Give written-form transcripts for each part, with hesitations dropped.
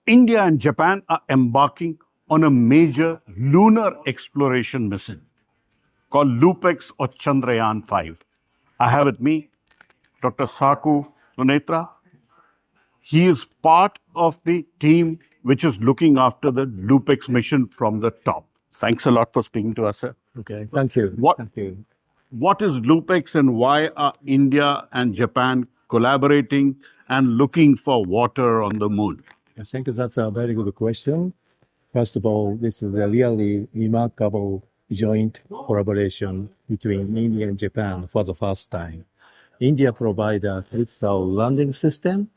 India and Japan are embarking on a major lunar exploration mission called LUPEX or Chandrayaan-5. I have with me Dr. Saku Tsuneta. He is part of the team which is looking after the LUPEX mission from the top. Thanks a lot for speaking to us, sir. Okay, thank you. Thank you. What is LUPEX and why are India and Japan collaborating and looking for water on the moon? I think that's a very good question. First of all, this is a really remarkable joint collaboration between India and Japan for the first time. India provides a critical landing system,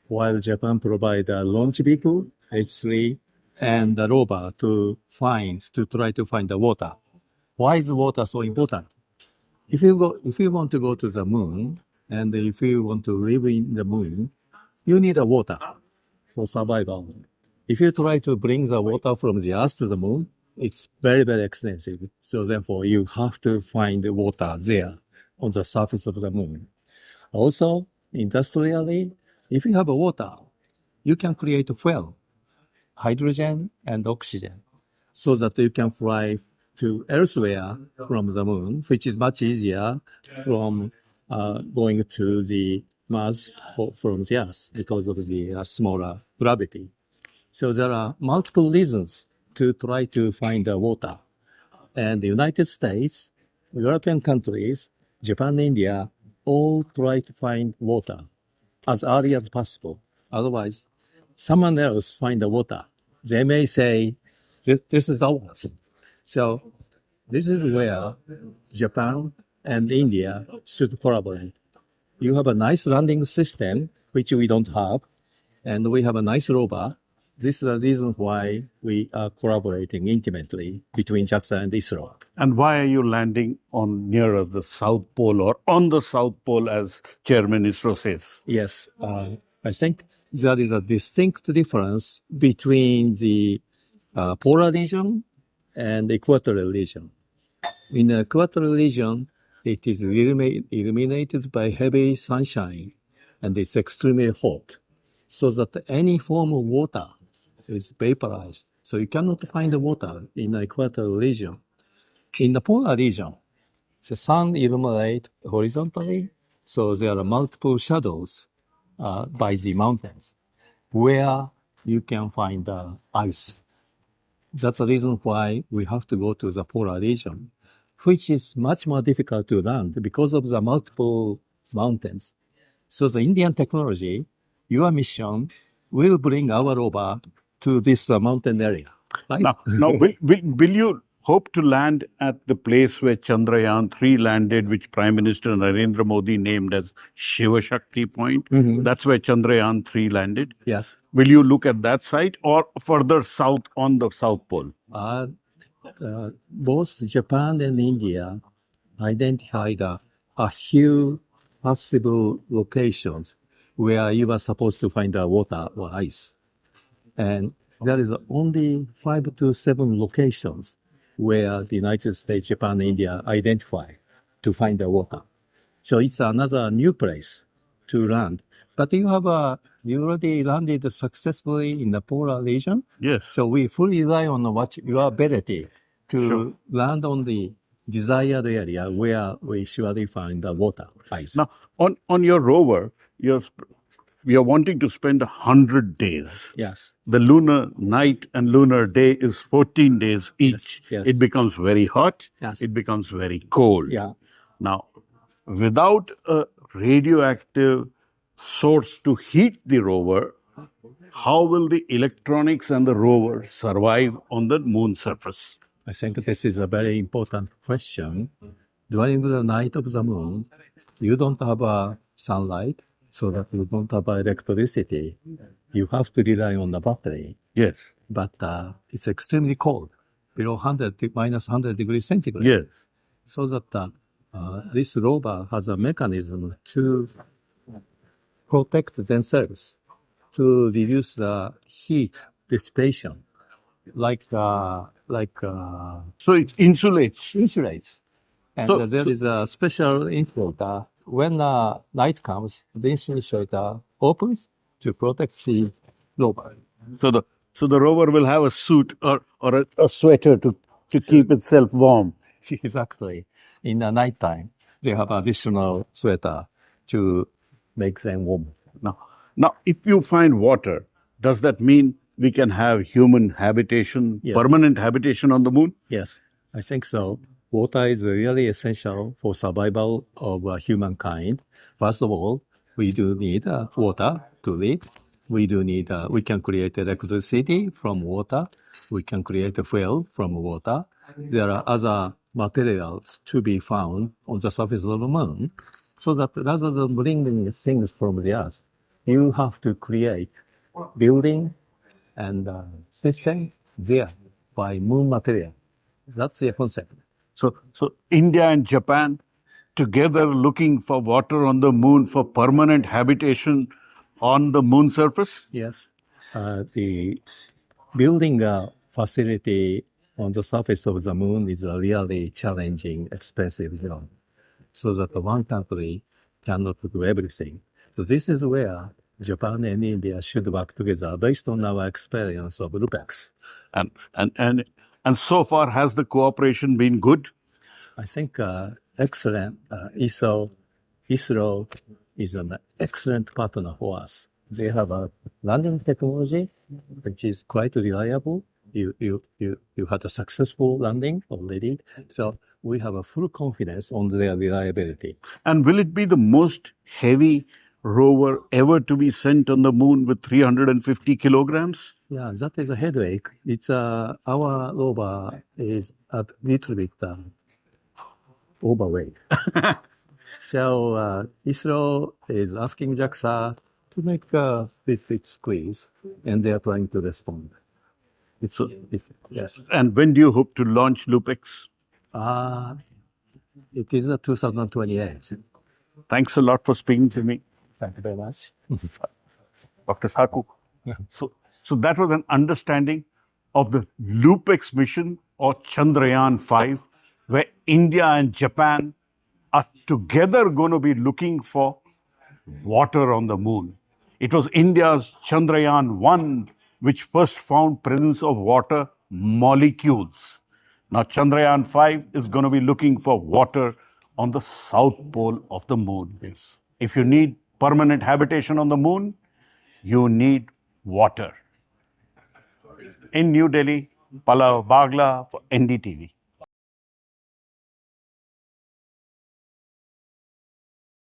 while Japan provides a launch vehicle, H3, and the rover to try to find the water. Why is water so important? If you want to go to the moon, and if you want to live in the moon, you need a water for survival. If you try to bring the water from the Earth to the moon, it's very, very expensive. So therefore, you have to find the water there on the surface of the moon. Also, industrially, if you have water, you can create fuel, hydrogen and oxygen, so that you can fly to elsewhere from the moon, which is much easier from going to the Mars from the Earth because of the smaller gravity. So there are multiple reasons to try to find the water. And the United States, European countries, Japan, India, all try to find water as early as possible. Otherwise, someone else find the water. They may say, this is ours. So this is where Japan and India should collaborate. You have a nice landing system, which we don't have, and we have a nice rover. This is the reason why we are collaborating intimately between JAXA and ISRO. And why are you landing on nearer the South Pole or on the South Pole, as Chairman ISRO says? Yes, I think there is a distinct difference between the polar region and the equatorial region. In the equatorial region, it is illuminated by heavy sunshine, and it's extremely hot, so that any form of water is vaporized. So you cannot find the water in the equatorial region. In the polar region, the sun illuminates horizontally, so there are multiple shadows by the mountains where you can find ice. That's the reason why we have to go to the polar region, which is much more difficult to land because of the multiple mountains. So the Indian technology, your mission, will bring our rover to this mountain area. Right? Now will you hope to land at the place where Chandrayaan-3 landed, which Prime Minister Narendra Modi named as Shiva Shakti Point? Mm-hmm. That's where Chandrayaan-3 landed? Yes. Will you look at that site or further south on the South Pole? Both Japan and India identified a few possible locations where you are supposed to find water or ice. And there is only 5 to 7 locations where the United States, Japan, and India identify to find the water. So it's another new place to land. But you already landed successfully in the polar region. Yes. So we fully rely on your ability to land on the desired area where we surely find the water, ice. Now, on your rover, you're wanting to spend 100 days. Yes. The lunar night and lunar day is 14 days each. Yes. It becomes very hot. Yes. It becomes very cold. Yeah. Now, without a radioactive source to heat the rover, how will the electronics and the rover survive on the moon surface? I think this is a very important question. During the night of the moon, you don't have sunlight, so that you don't have electricity. You have to rely on the battery. Yes. But it's extremely cold, below minus 100 degrees centigrade. Yes. So that this rover has a mechanism to protect themselves, to reduce the heat dissipation, so it insulates. Insulates. And there is a special insulator. When night comes, the insulator opens to protect the rover. So the rover will have a suit or a sweater to keep itself warm. Exactly. In the nighttime, they have additional sweater to make them warm. Now, if you find water, does that mean we can have human habitation, Yes. permanent habitation on the moon? Yes, I think so. Water is really essential for survival of humankind. First of all, we do need water to live. We do need, we can create electricity from water. We can create a fuel from water. There are other materials to be found on the surface of the moon. So that rather than bringing things from the earth, you have to create building and system there by moon material. That's the concept. So India and Japan together looking for water on the moon for permanent habitation on the moon surface? Yes. The building a facility on the surface of the moon is a really challenging, expensive job. So that one country cannot do everything. So this is where Japan and India should work together based on our experience of LUPEX. And so far, has the cooperation been good? I think excellent. ISRO is an excellent partner for us. They have a landing technology which is quite reliable. You had a successful landing already, so we have a full confidence on their reliability. And will it be the most heavy rover ever to be sent on the moon with 350 kilograms? Yeah, that is a headache. It's our rover is a little bit overweight. So ISRO is asking JAXA to make a fit squeeze, and they are trying to respond. Yes. And when do you hope to launch LUPEX? It is 2028. Thanks a lot for speaking to me, Thank you very much. Dr. Saku. So that was an understanding of the LUPEX mission or Chandrayaan-5, where India and Japan are together going to be looking for water on the moon. It was India's Chandrayaan-1 which first found presence of water molecules. Now Chandrayaan-5 is going to be looking for water on the south pole of the moon. Yes. If you need permanent habitation on the moon, you need water. In New Delhi, Pallava, Bagla for NDTV.